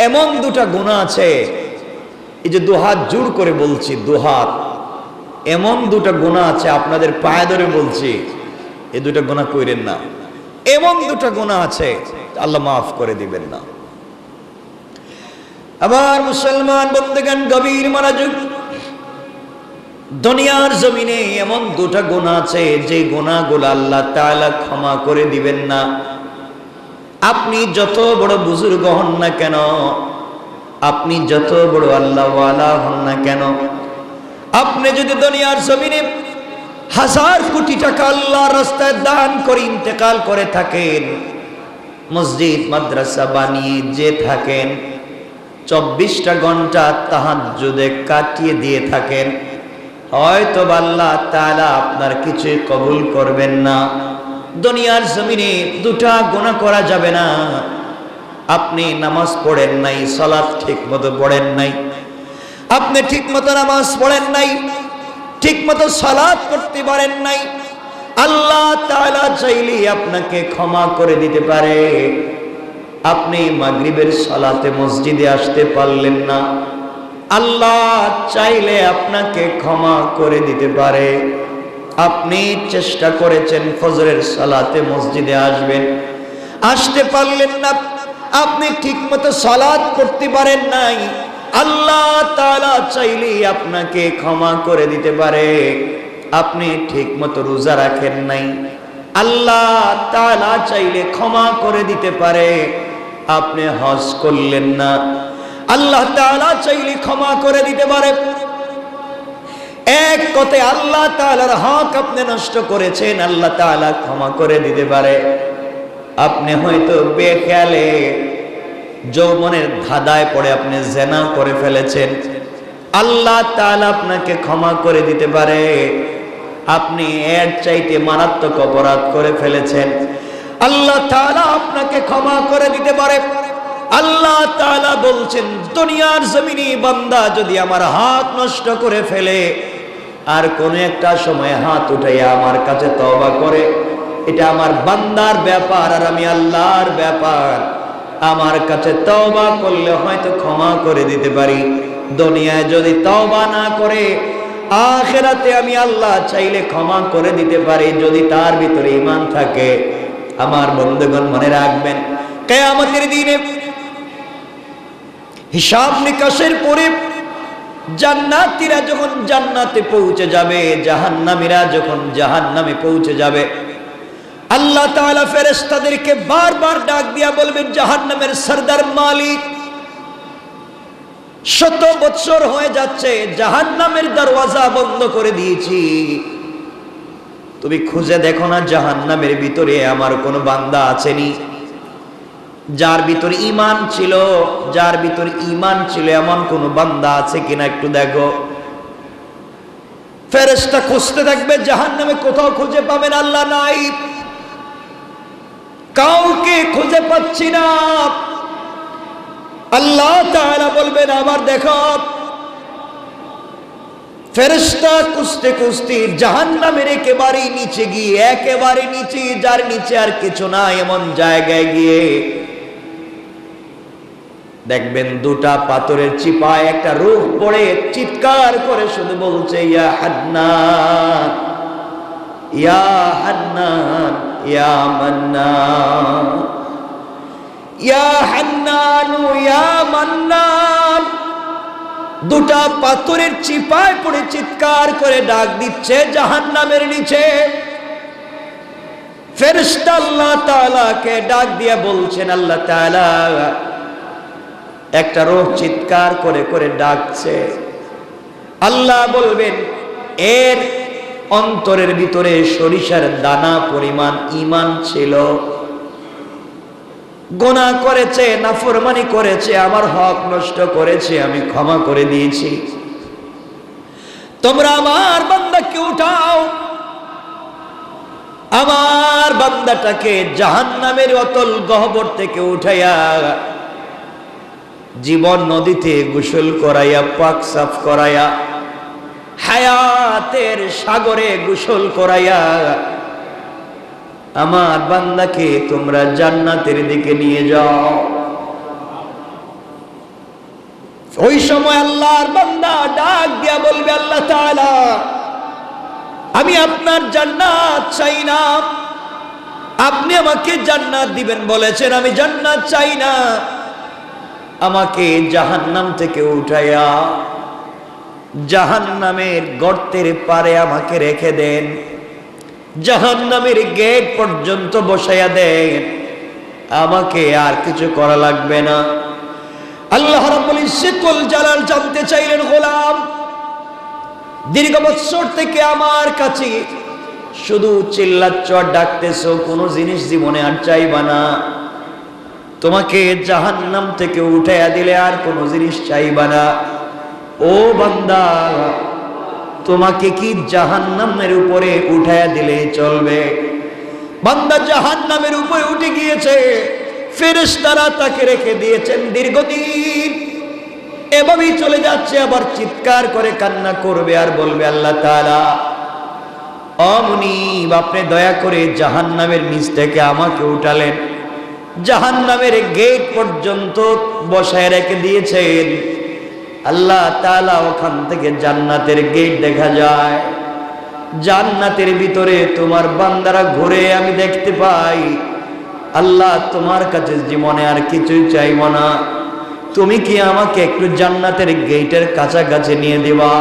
এমন দুটা গুনাহ আছে, এই যে দুহাত জোর করে বলছি, দুহাত, এমন দুটা গুনাহ আছে আপনাদের পায়ে ধরে বলছি, এই দুটা গুনাহ কইরেন না। এমন দুটা গুনাহ আছে আল্লাহ মাফ করে দিবেন না। আবার মুসলমান বন্ধুগণ গভীর মনোযোগ, দুনিয়ার জমিনে এমন দুটা গুনাহ আছে যে গুনাহগুলো আল্লাহ তাআলা ক্ষমা করে দিবেন না। আপনি যত বড় বুজুর্গ হন না কেন, আপনি যত বড় আল্লাহওয়ালা হন না কেন, আপনি যদি দুনিয়ার জমিনে 1000 কোটি টাকা আল্লাহর রাস্তায় দান করে ইন্তেকাল করে থাকেন, মসজিদ মাদ্রাসা বানিয়ে যে থাকেন, 24টা ঘন্টা তাহাজ্জুদে কাটিয়ে দিয়ে থাকেন, হয়তো আল্লাহ তাআলা আপনার কিছুই কবুল করবেন না। দুনিয়ার জমিনে দুটা গুনাহ করা যাবে না। আপনি নামাজ পড়েন নাই, সালাত ঠিক মতো পড়েন নাই, আপনি ঠিক মতো নামাজ পড়েন নাই, ঠিক মতো সালাত করতে পারেন নাই, আল্লাহ তাআলা চাইলে আপনাকে ক্ষমা করে দিতে পারে। আপনি মাগরিবের সালাতে মসজিদে আসতে পারলেন না, আল্লাহ চাইলে আপনাকে ক্ষমা করে দিতে পারে। আপনি চেষ্টা করেছেন ফজরের সালাতে মসজিদে আসবেন, আসতে পারলেন না, আপনি ঠিকমতো সালাত করতে পারেন নাই, আল্লাহ তাআলা চাইলে আপনাকে ক্ষমা করে দিতে পারে। আপনি ঠিকমতো রোজা রাখেন নাই, আল্লাহ তাআলা চাইলে ক্ষমা করে দিতে পারে। আপনি হজ করলেন না, আল্লাহ তাআলা চাইলে ক্ষমা করে দিতে পারে। এক কথায় আল্লাহ তাআলার হক আপনি নষ্ট করেছেন, আল্লাহ তাআলা ক্ষমা করে দিতে পারে। আপনি হয়তো বেখেয়ালে যৌবনের ধাঁধায় পড়ে আপনি জিনা করে ফেলেছেন, আল্লাহ তাআলা আপনাকে ক্ষমা করে দিতে পারে। আপনি এর চাইতে মারাত্মক অপরাধ করে ফেলেছেন, আল্লাহ তাআলা আপনাকে ক্ষমা করে দিতে পারে। আল্লাহ তাআলা বলছেন, দুনিয়ার জমিনে বান্দা যদি আমার হাত নষ্ট করে ফেলে আর কোন একটা সময় হাত উঠাইয়া আমার কাছে তওবা করে, এটা আমার বান্দার ব্যাপার আর আমি আল্লাহর ব্যাপার। আমার কাছে তওবা করলে হয়তো ক্ষমা করে দিতে পারি। দুনিয়ায় যদি তওবা না করে, আখিরাতে আমি আল্লাহ চাইলে ক্ষমা করে দিতে পারি, যদি তার ভিতরে ঈমান থাকে। আমার বন্ধুগণ মনে রাখবেন, কিয়ামতের দিনে হিসাব নিকাশের পরে জান্নাতীরা যখন জান্নাতে পৌঁছে যাবে, জাহান্নামীরা যখন জাহান্নামে পৌঁছে যাবে, আল্লাহ তাআলা ফেরেশতাদেরকে বারবার ডাক দিয়া বলবেন, জাহান্নামের সরদার মালিক, 100 বছর হয়ে যাচ্ছে জাহান্নামের দরওয়াজা বন্ধ করে দিয়েছি, তুমি খুঁজে দেখো না জাহান্নামের ভিতরে আমার কোনো বান্দা আছেনি যার ভিতরে ঈমান ছিল, যার ভিতরে ঈমান ছিল এমন কোন বান্দা আছে কিনা একটু দেখো। ফেরেশতা খুঁজতে থাকবে, জাহান্নামে কোথাও খুঁজে পাবেন আল্লাহ নাই, কাউকে খুঁজে পাচ্ছি না। আল্লাহ তাআলা বলবেন, আবার দেখো। ফেরেশতা খুঁজতে খুঁজতে জাহান্নামের একেবারে নিচে গিয়ে, একেবারে নিচে, যার নিচে আর কিছু না, এমন জায়গায় গিয়ে দেখবেন দুটা পাথরের চিপায় একটা রূহ পড়ে চিৎকার করে শুধু বলছে, ইয়া হান্নান, ইয়া হান্নান, ইয়া মান্নান, ইয়া হান্নান, ইয়া মান্নান। দুটা পাথরের চিপায় পড়ে চিৎকার করে ডাক দিচ্ছে জাহান্নামের নিচে। ফেরেশতা আল্লাহ তাআলাকে ডাক দিয়ে বলছেন, আল্লাহ তাআলা একটা রূহ চিৎকার করে করে ডাকছে। আল্লাহ বলবেন, এর অন্তরের ভিতরে সরিষার দানা পরিমাণ ঈমান ছিল, গুনাহ করেছে, নাফরমানি করেছে, আমার হক নষ্ট করেছে, আমি ক্ষমা করে দিয়েছি, তোমরা আমার বান্দাকে উঠাও, আমার বান্দাটাকে জাহান্নামের অতল গহ্বর থেকে উঠাইয়া জীবন নদীতে গোসল করাইয়া, পাক সাফ করাইয়া, হায়াতের সাগরে গোসল করাইয়া আমার বান্দাকে তোমরা জান্নাতের দিকে নিয়ে যাও। ওই সময় আল্লাহর বান্দা ডাক দিয়া বলবে, আল্লাহ তাআলা, আমি আপনার জান্নাত চাই না, আপনি আমাকে জান্নাত দিবেন বলেছেন, আমি জান্নাত চাই না, আমাকে জাহান্নাম থেকে উঠাইয়া জাহান্নামের গর্তের পারে আমাকে রেখে দেন, জাহান্নামের গেট পর্যন্ত বসাইয়া দেন, আমাকে আর কিছু করা লাগবে না। আল্লাহ রাব্বুল ইজ্জতুল জালাল জানতে চাইলেন, গোলাম, দীর্ঘ বছর থেকে আমার কাছে শুধু চিল্লাচ্ছ আর ডাকতেছো, কোনো জিনিস জীবনে আর চাইবা না, তোমাকে জাহান্নাম থেকে উঠাইয়া দিলে আর কোনো জিনিস চাইবা না। ও বান্দা, তোমাকে কি জাহান্নামের উপরে উঠাইয়া দিলে চলবে? বান্দা জাহান্নামের উপরে উঠে গিয়েছে, ফেরেশতারা তাকে রেখে দিয়েছেন দীর্ঘদিন, এভাবেই চলে যাচ্ছে। আবার চিৎকার করে কান্না করবে আর বলবে, আল্লাহ তাআলা, অমুনিব, আপনি দয়া করে জাহান্নামের নিচ থেকে আমাকে উঠালেন, জাহান্নামের গেট পর্যন্ত বসায় রেখে দিয়েছেন। আল্লাহ তাআলা ওখান থেকে জান্নাতের গেট দেখা যায়, জান্নাতের ভিতরে তোমার বান্দারা ঘুরে আমি দেখতে পাই। আল্লাহ, তোমার কাছে জীবনে আর কিছুই চাইব না, তুমি কি আমাকে একটু জান্নাতের গেটের কাছাকাছি নিয়ে দেবা?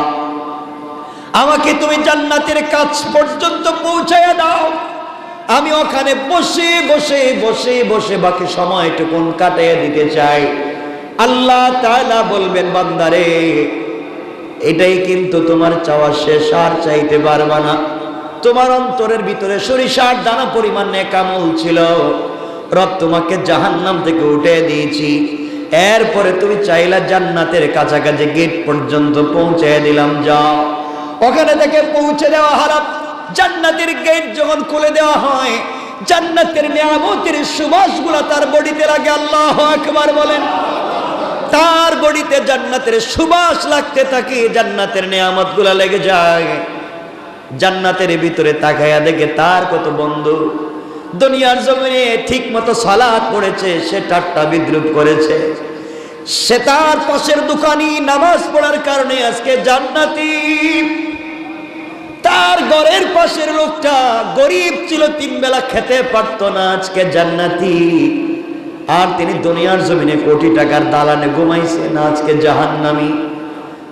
আমাকে তুমি জান্নাতের কাছ পর্যন্ত পৌঁছায়া দাও, আমি ওখানে বসে বসে বসে বসে বাকি সময়টুকুন কাটিয়ে দিতে চাই। আল্লাহ তাআলা বলবেন, বান্দারে, এটাই কিন্তু তোমার চাওয়া শেষ, আর চাইতে পারবা না। তোমার অন্তরের ভিতরে সরিষার দানা পরিমাণ নেক আমল ছিল, রব তোমাকে জাহান্নাম থেকে উঠে দিয়েছি, এরপরে তুমি চাইলা জান্নাতের কাছাকাছি গেট পর্যন্ত পৌঁছে দিলাম, যাও। ওখানে থেকে পৌঁছে দেওয়া হলো, জান্নাতের গেট যখন খুলে দেওয়া হয়, জান্নাতের নিয়ামতের সুবাসগুলো তার বডিতে লাগে। আল্লাহু আকবার বলেন। তার বডিতে জান্নাতের সুবাস লাগতে থাকে, জান্নাতের নিয়ামতগুলো লেগে যায়। জান্নাতের ভিতরে তাকায়া দেখে তার কত বন্ধু দুনিয়ার জমিনে ঠিক মতো সালাত পড়েছে, সে ঠাট্টা বিদ্রুপ করেছে, সে তার পাশের দোকানি নামাজ পড়ার কারণে আজকে জান্নাতি। তার ঘরের পাশের লোকটা গরিব ছিল, 3 বেলা খেতে পারতো না, আজকে জান্নাতি। আর তিনি দুনিয়ার জমিনে কোটি টাকার দালানে ঘুমাইছে না, আজকে জাহান্নামী।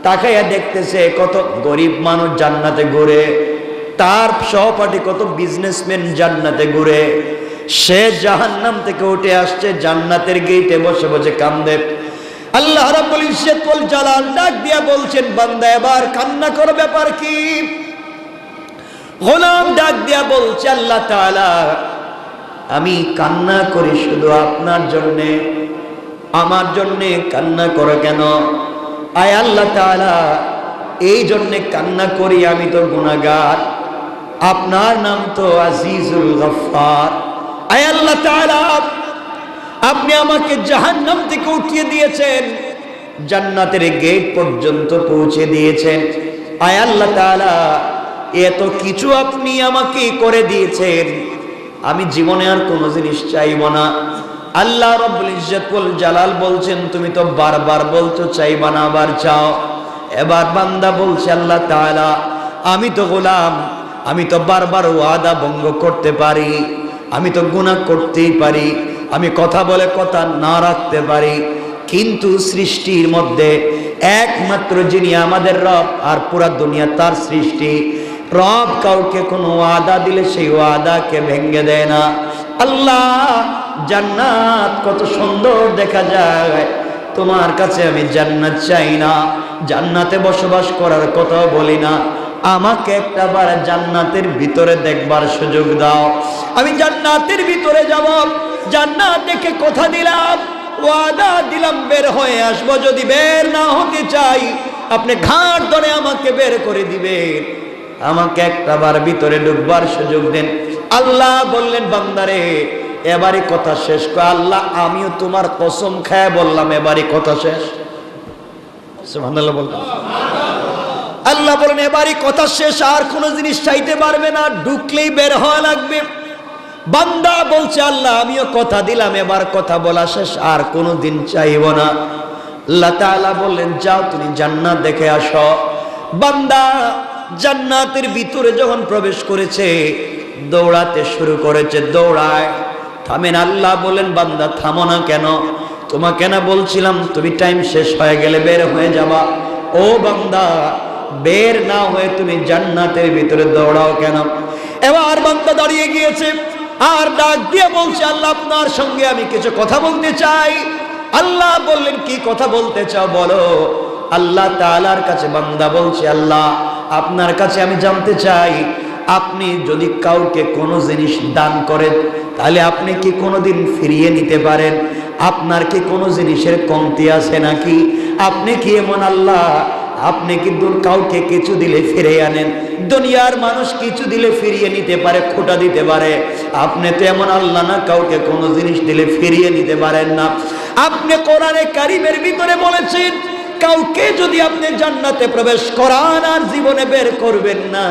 তাকাইয়া দেখতেছে কত গরিব মানুষ জান্নাতে ঘুরে, তার সহপাঠী কত বিজনেসম্যান জান্নাতে ঘুরে, সে জাহান্নাম থেকে উঠে আসছে, জান্নাতের গেটে বসে বসে কান্দে। আল্লাহ রাব্বুল ইজ্জতুল জালাল ডাক দিয়া বলছেন, বান্দা এবার কান্না করো, ব্যাপার কি? গোলাম ডাক দিয়া বলছে, আল্লাহ তাআলা, আমি কান্না করি শুধু আপনার জন্যে, আমার জন্যে কান্না করো কেন? আয় আল্লাহ তাআলা, এই জন্যে কান্না করি, আমি তো গুনাহগার, আপনার নাম তো আজিজুল গফফার। আয় আল্লাহ তাআলা, আপনি আমাকে জাহান্নাম থেকে উঠিয়ে দিয়েছেন, জান্নাতের গেট পর্যন্ত পৌঁছে দিয়েছেন। আয় আল্লাহ তাআলা, এত কিছু আপনি আমাকে করে দিয়েছেন, আমি জীবনে আর কোনো জিনিস চাইব না। আল্লাহ রাব্বুল ইজ্জতুল জালাল বলছেন, তুমি তো বারবার বলছো চাইবা না, আবার চাও। এবার বান্দা বলছে, আল্লাহ তাআলা, আমি তো গোলাম, আমি তো বারবার ওয়াদা ভঙ্গ করতে পারি, আমি তো গুনাহ করতেই পারি, আমি কথা বলে কথা না রাখতে পারি, কিন্তু সৃষ্টির মধ্যে একমাত্র যিনি আমাদের রব, আর পুরা দুনিয়া তার সৃষ্টি, রব কাউকে কোনো ওয়াদা দিলে সেই ওয়াদাকে ভেঙে দেয় না। আল্লাহ, জান্নাত কত সুন্দর দেখা যায়, তোমার কাছে আমি জান্নাত চাই না, জান্নাতে বসবাস করার কথা বলি না, আমাকে একটা বার জান্নাতের ভিতরে দেখবার সুযোগ দাও, আমি জান্নাতের ভিতরে যাব, জান্নাত দেখে কথা দিলাম, ওয়াদা দিলাম বের হয়ে আসবো, যদি বের না হতে চাই আপনি ঘাট ধরে আমাকে বের করে দিবেন, আমাকে একটা বার ভিতরে ঢুকবার সুযোগ দেন। আল্লাহ বললেন, বান্দারে, এবারে কথা শেষ কর। আল্লাহ, আমিও তোমার কসম খায় বললাম, এবারে কথা শেষ। সুবহানাল্লাহ বললাম। আল্লাহ বলেন, এবারে কথা শেষ, আর কোন জিনিস চাইতে পারবে না, ঢুকলেই বের হওয়া লাগবে। বান্দা বলছে, আল্লাহ, আমিও কথা দিলাম, এবার কথা বলা শেষ, আর কোনদিন চাইব না। আল্লাহ তাআলা বললেন যাও তুমি জান্নাত দেখে আসো। বান্দা জান্নাতের ভিতরে যখন প্রবেশ করেছে দৌড়াতে শুরু করেছে, দৌড়ায়। থামেন, আল্লাহ বলেন বান্দা থামো না কেন? তোমাকে না বলছিলাম তুমি টাইম শেষ হয়ে গেলে বের হয়ে যাবা? ও বান্দা, বের না হয়ে তুমি জান্নাতের ভিতরে দৌড়াও কেন? এবার বান্দা দাঁড়িয়ে গিয়েছে আর ডাক দিয়ে বলছে আল্লাহ আপনার সঙ্গে আমি কিছু কথা বলতে চাই। আল্লাহ বললেন কি কথা বলতে চাও বলো। আল্লাহ তাআলার কাছে বান্দা বলছে আল্লাহ আপনার কাছে আমি জানতে চাই আপনি যদি কাউকে কোনো জিনিস দান করেন তাহলে আপনি কি কোনোদিন ফিরিয়ে নিতে পারেন? আপনার কি কোনো জিনিসের কমতি আছে নাকি? আপনি কি এমন আল্লাহ আপনি কিন্তু কাউকে কিছু দিলে ফিরে আনেন? দুনিয়ার মানুষ কিছু দিলে ফিরিয়ে নিতে পারে, খোটা দিতে পারে। আপনি তো এমন আল্লাহ না কাউকে কোনো জিনিস দিলে ফিরিয়ে নিতে পারেন না। আপনি কোরআনে কারিমের ভিতরে বলেছেন কাউকে যদি আপনি জান্নাতে প্রবেশ করান আর জীবনে বের করবেন না।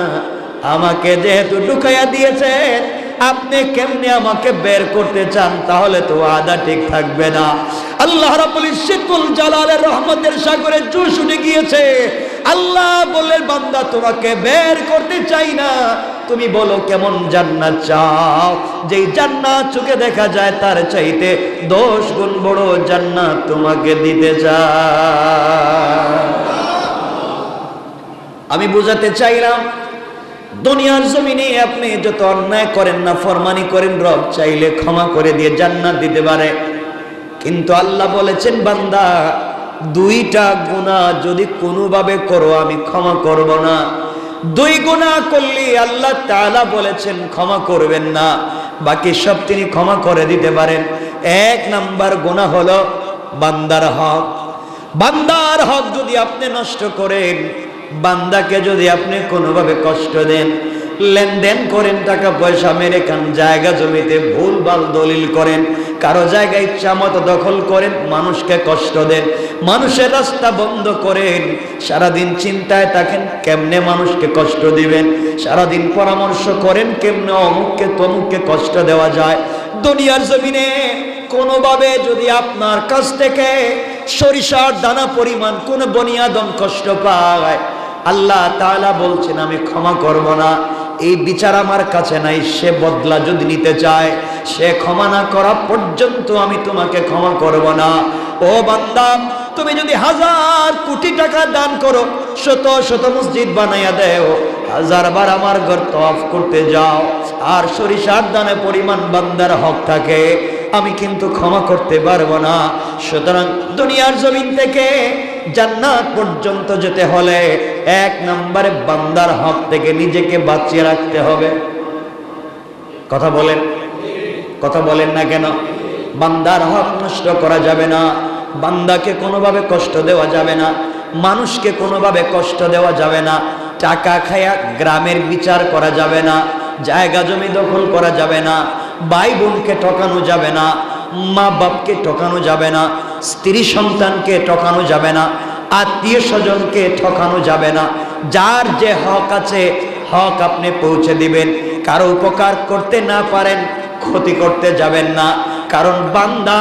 আমাকে যেহেতু ঢুকাইয়া দিয়েছেন, আপনি কেমনে আমাকে বের করতে চান? তাহলে তো আদা ঠিক থাকবে না। আল্লাহ রাব্বুল ইজ্জতুল জালালের রহমতের সাগরে জোশ উঠে গিয়েছে। আল্লাহ বললেন বান্দা তোমাকে বের করতে চাই না, তুমি বলো কেমন জান্নাত চাও? যেই জান্নাত চোখে দেখা যায় তার চাইতে 10 গুণ বড় জান্নাত তোমাকে দিতে চাই। আমি বুঝাতে চাইলাম দুনিয়ার জমিনে আপনি যত অন্যায় করেন না ফরমানি করেন, রব চাইলে ক্ষমা করে দিয়ে জান্নাত দিতে পারে। কিন্তু আল্লাহ বলেছেন বান্দা 2টা গুনাহ যদি কোনোভাবে করো আমি ক্ষমা করব না। 2 গুনাহ করলে আল্লাহ তাআলা বলেছেন ক্ষমা করবেন না, বাকি সব তিনি ক্ষমা করে দিতে পারেন। 1 নাম্বার গুনাহ হলো বান্দার হক। বান্দার হক যদি আপনি নষ্ট করেন, বান্দাকে যদি আপনি কোনোভাবে কষ্ট দেন, লেনদেন করেন, টাকা পয়সা মেরে খান, জায়গা জমিতে ভুলভাল দলিল করেন, কারো জায়গায় ইচ্ছা মতো দখল করেন, মানুষকে কষ্ট দেন, মানুষের রাস্তা বন্ধ করেন, সারাদিন চিন্তায় থাকেন কেমনে মানুষকে কষ্ট দিবেন, সারাদিন পরামর্শ করেন কেমনে অমুককে তমুককে কষ্ট দেওয়া যায়। দুনিয়ার জমিনে কোনোভাবে যদি আপনার কাছ থেকে সরিষার দানা পরিমাণ কোন বনিয়াদম কষ্ট পায়, আল্লাহ তাআলা বলছেন আমি ক্ষমা করব না। এই বিচার আমার কাছে নাই। সে বদলা যদি নিতে চায়, সে ক্ষমা না করা পর্যন্ত আমি তোমাকে ক্ষমা করব না। ও বান্দা, তুমি যদি 1000 কোটি টাকা দান করো, শত শত মসজিদ বানাইয়া দেও, 1000 বার আমার ঘর তওয়াফ করতে যাও, আর সরিষার দানা পরিমাণ বান্দার হক থাকে, আমি কিন্তু ক্ষমা করতে পারবো না। সুতরাং দুনিয়ার জমিন থেকে জান্নাত পর্যন্ত যেতে হলে 1 নম্বরে বান্দার হক থেকে নিজেকে বাঁচিয়ে রাখতে হবে। কথা বলেন না কেন? বান্দার হক নষ্ট করা যাবে না, বান্দাকে কোনোভাবে কষ্ট দেওয়া যাবে না, মানুষকে কোনোভাবে কষ্ট দেওয়া যাবে না, টাকা খায়া গ্রামের বিচার করা যাবে না, জায়গা জমি দখল করা যাবে না, ভাই বোনকে ঠকানো যাবে না, মা বাপকে ঠকানো যাবে না, স্ত্রী সন্তানকে ঠকানো যাবে না, আত্মীয় স্বজনকে ঠকানো যাবে না। যার যে হক আছে হক আপনি পৌঁছে দিবেন। কারো উপকার করতে না পারেন ক্ষতি করতে যাবেন না, কারণ বান্দা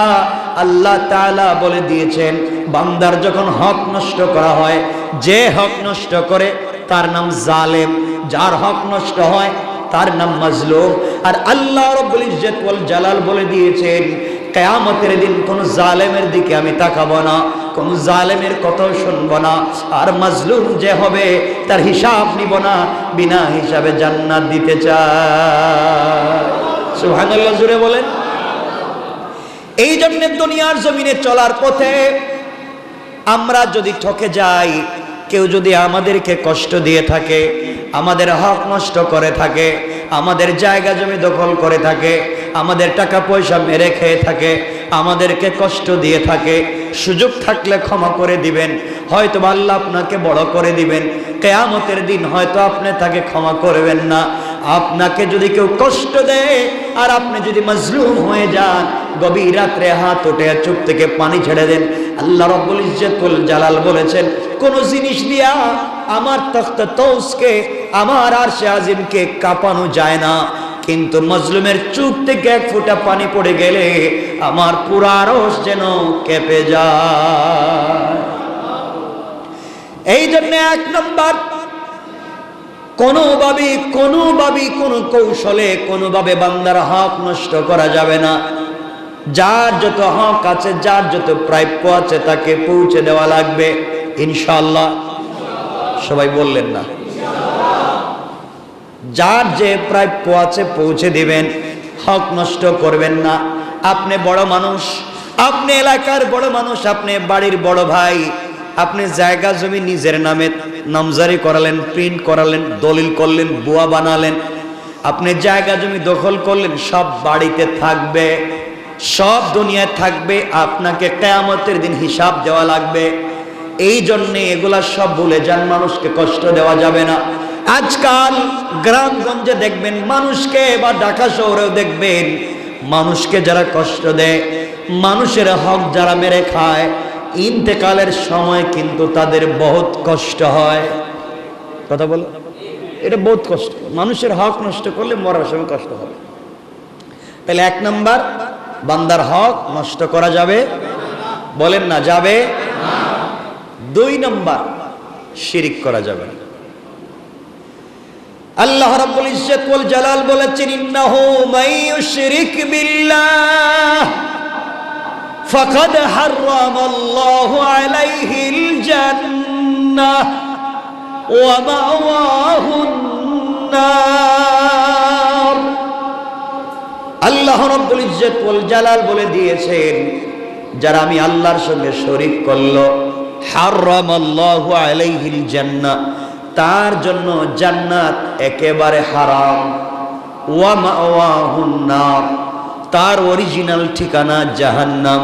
আল্লাহ তাআলা বলে দিয়েছেন বান্দার যখন হক নষ্ট করা হয়, যে হক নষ্ট করে তার নাম জালেম, যার হক নষ্ট হয় তার নাম মাজলুম। আর আল্লাহ রাব্বুল ইজ্জত ওয়াল জালাল বলে দিয়েছেন কিয়ামতের দিন কোন জালেমের দিকে আমি তাকাবো না, কোন জালেমের কথাও শুনবো না, আর মাজলুম যে হবে তার হিসাব নিব না, বিনা হিসাবে জান্নাত দিতে চায়। সুবহানাল্লাহ, জোরে বলেন। এই জন্য দুনিয়ার জমিনে চলার পথে আমরা যদি ঠকে যাই, কেউ যদি আমাদেরকে কষ্ট দিয়ে থাকে, আমাদের হক নষ্ট করে থাকে, আমাদের জায়গা জমি দখল করে থাকে, আমাদের টাকা পয়সা মেরে খেয়ে থাকে, আমাদেরকে কষ্ট দিয়ে থাকে, সুযোগ থাকলে ক্ষমা করে দিবেন, হয়তো আল্লাহ আপনাকে বড় করে দিবেন। কিয়ামতের দিন হয়তো আপনি তাকে ক্ষমা করবেন না। আপনাকে যদি কেউ কষ্ট দেয় আর আপনি যদি মাজলুম হয়ে যান, গভীর রাত্রে হাত উঠে চোখ থেকে পানি ছেড়ে দেন। আল্লাহ রাব্বুল ইজ্জত ওয়াল জালাল বলেছেন কোন জিনিস দিয়া আমার তখত তৌসকে, আমার আরশে আজিমকে কাঁপানো যায় না, কিন্তু মাজলুমের চোখ থেকে 1 ফোঁটা পানি পড়ে গেলে আমার পুরা আরশ যেন কেঁপে যায়। এই জন্য এক নম্বর, কোনোভাবে কোনো কৌশলে কোনোভাবে বান্দার হক নষ্ট করা যাবে না। যার যত হক আছে, যার যত প্রাপ্য আছে তাকে পৌঁছে দেওয়া লাগবে ইনশাআল্লাহ। সবাই বললেন না? যার যে প্রাপ্য আছে পৌঁছে দিবেন, হক নষ্ট করবেন না। আপনি বড় মানুষ, আপনি এলাকার বড় মানুষ, আপনি বাড়ির বড় ভাই, আপনি জায়গা জমি নিজের নামে নামজারি করালেন, প্রিন্ট করালেন, দলিল করলেন, বুয়া বানালেন, আপনি জায়গা জমি দখল করলেন, সব বাড়িতে থাকবে, সব দুনিয়ায় থাকবে, আপনাকে কিয়ামতের দিন হিসাব দেওয়া লাগবে। এই জন্যে এগুলা সব ভুলে যান, মানুষকে কষ্ট দেওয়া যাবে না। আজকাল গ্রামগঞ্জে দেখবেন মানুষকে, বা ঢাকা শহরেও দেখবেন মানুষকে যারা কষ্ট দেয়, মানুষের হক যারা মেরে খায়, ইন্তেকালের সময় কিন্তু তাদের বহুত কষ্ট হয়। কথা বলো, এটা বহুত কষ্ট। মানুষের হক নষ্ট করলে মরার সময় কষ্ট হবে। তাহলে এক নাম্বার, বান্দার হক নষ্ট করা যাবে, বলেন না যাবে। দুই নাম্বার, শিরিক করা যাবে না। আল্লাহ রাব্বুল ইজ্জত ওয়াল জালাল বলেছেন, ইন্নাহু মাইয়ুশরিক বিল্লাহ ফাকাদ হারামাল্লাহু আলাইহিল জান্নাহ ওয়া মাওয়াহুন নার। আল্লাহ রাব্বুল ইজ্জত ওয়াল জালাল বলে দিয়েছেন, যারা আমি আল্লাহর সঙ্গে শরীক করলো, হারামাল্লাহু আলাইহিল জান্নাহ, তার জন্য জান্নাত একেবারে হারাম। ওয়া মাওয়াহুন নার, তার অরিজিনাল ঠিকানা জাহান্নাম।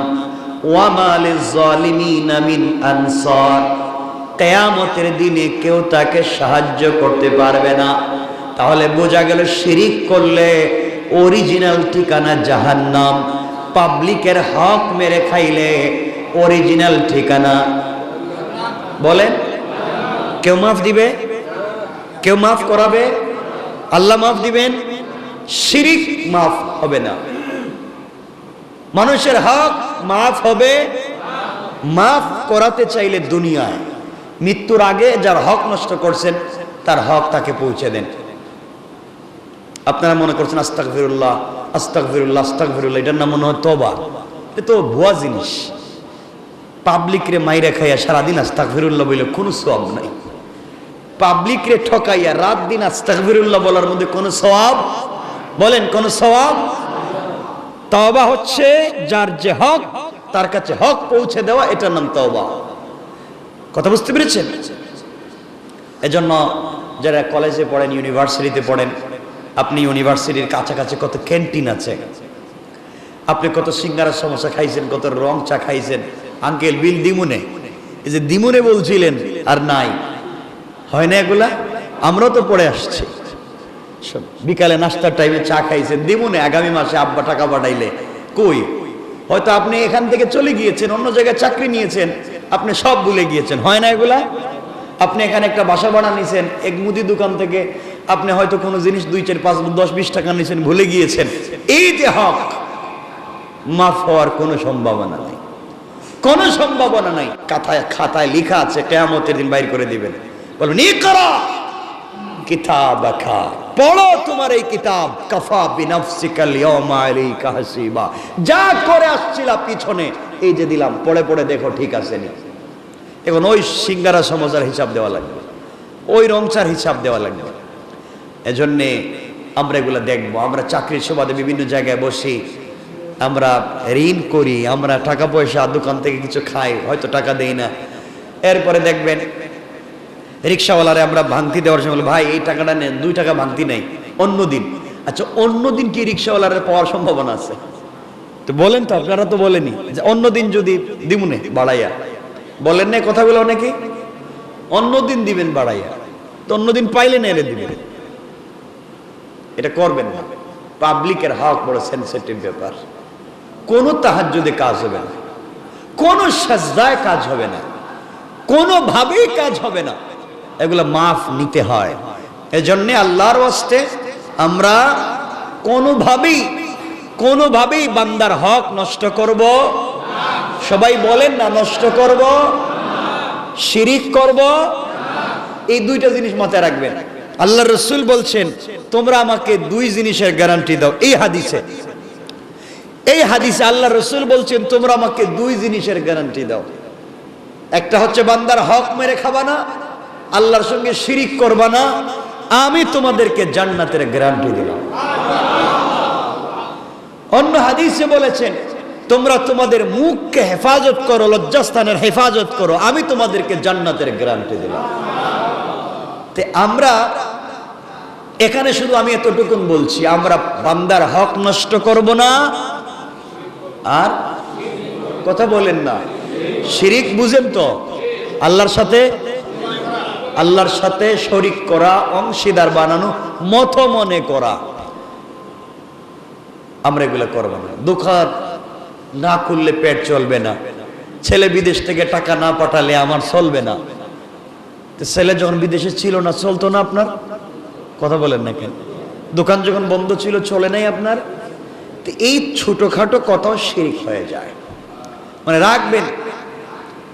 ওয়া মা লিয-যালিমিনা মিন আনসার, কিয়ামতের দিনে কেউ তাকে সাহায্য করতে পারবে না। তাহলে বোঝা গেল শিরিক করলে অরিজিনাল ঠিকানা জাহান্নাম, পাবলিকের হক মেরে খাইলে অরিজিনাল ঠিকানা, বলেন কেউ মাফ দিবে? কেউ মাফ করাবে? আল্লাহ মাফ দিবেন? শিরিক মাফ হবে না। মানুষের হক মাফ হবে, মাফ করাতে চাইলে দুনিয়ায় মৃত্যুর আগে যার হক নষ্ট করছেন তার হক তাকে পৌঁছে দেন। আপনারা মনে করছেন আস্তাগফিরুল্লাহ আস্তাগফিরুল্লাহ আস্তাগফিরুল্লাহ, এটার নাম মনে হয় তওবা। এটা তো ভুয়া জিনিস। পাবলিক রে মাইরা খাইয়া সারাদিন আস্তাগফিরুল্লাহ বলে কোনো সওয়াব নাই। পাবলিক রে ঠকাইয়া রাত দিন আস্তাগফিরুল্লাহ বলার মধ্যে কোনো সওয়াব, বলেন কোনো সওয়াব? তওবা হচ্ছে যার যে হক তার কাছে হক পৌঁছে দেওয়া, এটার নাম তওবা। কথা বুঝতে পেরেছেন? এজন্য যারা কলেজে পড়েন, ইউনিভার্সিটিতে পড়েন, আপনি ইউনিভার্সিটির কাছাকাছি কত ক্যান্টিন আছে, আপনি কত সিঙ্গারা সমোসা খাইছেন, কত রং চা খাইছেন। আঙ্কেল বিল দিমুনে, এই যে দিমুনে বলছিলেন আর নাই, হয় না এগুলা? আমরাও তো পড়ে আসছি। বিকালে নাস্তার টাইমে চা খাইছেন দিমুনে, আগামী মাসে আব্বা টাকা পাঠাইলে কই? হয়তো আপনি এখান থেকে চলে গিয়েছেন, অন্য জায়গায় চাকরি নিয়েছেন, আপনি সব ভুলে গিয়েছেন। হয় না এগুলা? আপনি এখানে একটা বাসা ভাড়া নিয়েছেন, এক মুদি দোকান থেকে আপনি হয়তো কোনো জিনিস 2, 4, 5, 10, 20 টাকা নিয়েছেন, ভুলে গিয়েছেন। এই যে হক, মাফ হওয়ার কোনো সম্ভাবনা নাই, কোনো সম্ভাবনা নাই। খাতায় লেখা আছে কিয়ামতের দিন বাইর করে দিবেন, বলবেন ইকরা কিতাবাকা, পড়ো তোমার এই কিতাব, কাফা বিনাফসিকাল ইয়াওমা আলাইকা হাসিবা। যা করে আসছিলা পিছনে, এই যে দিলাম, পড়ে পড়ে দেখো ঠিক আছে নি। এখন ওই সিঙ্গারা সমোসার হিসাব দেওয়া লাগবে, ওই রংচার হিসাব দেওয়া লাগবে। এজন্যে আমরা এগুলো দেখবো। আমরা চাকরির সুবাদে বিভিন্ন জায়গায় বসি, আমরা ঋণ করি, আমরা টাকা পয়সা দোকান থেকে কিছু খাই, হয়তো টাকা দেই না। এরপরে দেখবেন রিক্সাওয়ালারে আমরা ভাঙতি দেওয়ার সময় বলি, ভাই এই টাকাটা নেন, 2 টাকা ভাঙতি নেই, অন্য দিন। আচ্ছা, অন্য দিন কি রিক্সাওয়ালারে পাওয়ার সম্ভাবনা আছে? তো বলেন তো, আপনারা তো বলেনি যে অন্য দিন যদি দিমুনে বাড়াইয়া, বলেন না কথাগুলো অনেকে? অন্য দিন দিবেন বাড়াইয়া, তো অন্য দিন পাইলে না এলে দিবেন। এটা করবেন না। পাবলিকের হক বড় সেনসিটিভ ব্যাপার। কোনো তাহাজ্জুদে কাজ হবে না, কোনো সাজদায় কাজ হবে না, কোনোভাবেই কাজ হবে না। এগুলো মাফ নিতে হয়। এজন্য আল্লাহর ওয়াস্তে আমরা কোনোভাবেই বান্দার হক নষ্ট করব, সবাই বলেন না, নষ্ট করব। শিরিক করব, এই দুইটা জিনিস মাথায় রাখবেন। আল্লাহর রাসূল বলছেন তোমরা আমাকে দুই জিনিসের গ্যারান্টি দাও। এই হাদিসে আল্লাহর রাসূল বলছেন তোমরা আমাকে দুই জিনিসের গ্যারান্টি দাও। একটা হচ্ছে বান্দার হক মেরে খাবা না, আল্লাহর সঙ্গে শিরিক করবা না, আমি তোমাদেরকে জান্নাতের গ্যারান্টি দিলাম। অন্য হাদিসে বলেছেন তোমরা তোমাদের মুখকে হেফাজত করো, লজ্জাস্থানের হেফাজত করো, আমি তোমাদেরকে জান্নাতের গ্যারান্টি দিলাম। তে আমরা এখানে শুধু আমি এতটুকুন বলছি, আমরা বান্দার হক নষ্ট করব না, আর কথা বলেন না শিরিক বুঝেন তো, আল্লাহর সাথে শরীক করা, অংশীদার বানানো, মত মনে করা, আমরা এগুলো করব না। দোকান না খুললে পেট চলবে না, ছেলে বিদেশ থেকে টাকা না পাঠালে আমার চলবে না। ছেলে যখন বিদেশে ছিল না চলতো না আপনার, কথা বলেন না কেন? দোকান যখন বন্ধ ছিল চলে নাই আপনার। এই ছোটখাটো কথাও শিরিক হয়ে যায়, মানে রাখবেন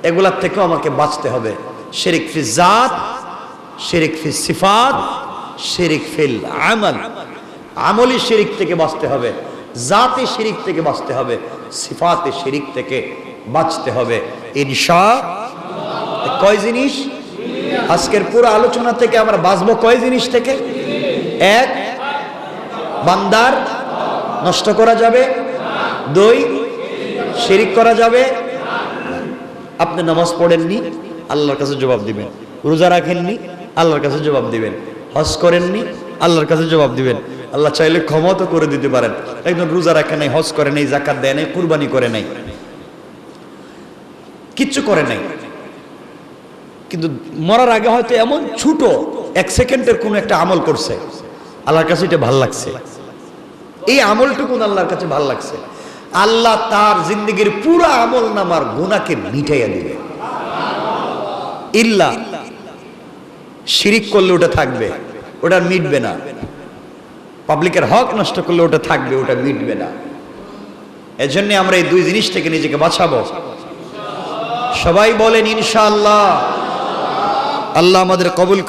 এগুলার থেকেও আমাকে বাঁচতে হবে। শিরিক ফি জাত, শিরিক ফি সিফাত, শিরিক ফিল আমাল, আমলি শিরিক থেকে বাঁচতে হবে, জাতি শিরিক থেকে বাঁচতে হবে, সিফাতে শিরিক থেকে বাঁচতে হবে ইনশাআল্লাহ। কয় জিনিস? আজকের পুরো আলোচনা থেকে আমরা বাঁচবো কয় জিনিস থেকে? এক, বান্দার নষ্ট করা যাবে। দুই, শিরিক করা যাবে। আপনি নামাজ পড়েননি, আল্লাহর কাছে জবাব দিবেন। রোজা রাখেননি, আল্লাহর কাছে জবাব দিবেন। হজ করেননি, আল্লাহর কাছে জবাব দিবেন। আল্লাহ চাইলে ক্ষমা তো করে দিতে পারেন। একজন রোজা রাখে নাই, হজ করে নাই, যাকাত দেয় নাই, কুরবানি করে নাই, কিচ্ছু করে নাই, কিন্তু মরার আগে হয়তো এমন ছোট এক সেকেন্ডের কোন একটা আমল করছে, আল্লাহর কাছে এটা ভাল লাগছে, এই আমলটুকু আল্লাহর কাছে ভাল লাগছে, আল্লাহ তার জিন্দগির পুরো আমল নামার গুনাহকে মিটাইয়া দিবে। ইল্লা শিরিক করলে ওটা থাকবে, ওটা মিটবে না। পাবলিকের হক নষ্ট করলে ওটা থাকবে, ওটা মিটবে না। এজন্য আমরা এই দুই জিনিস থেকে নিজেকে বাঁচাবো। সবাই বলেন ইনশাআল্লাহ। আল্লাহ আমাদের কবুল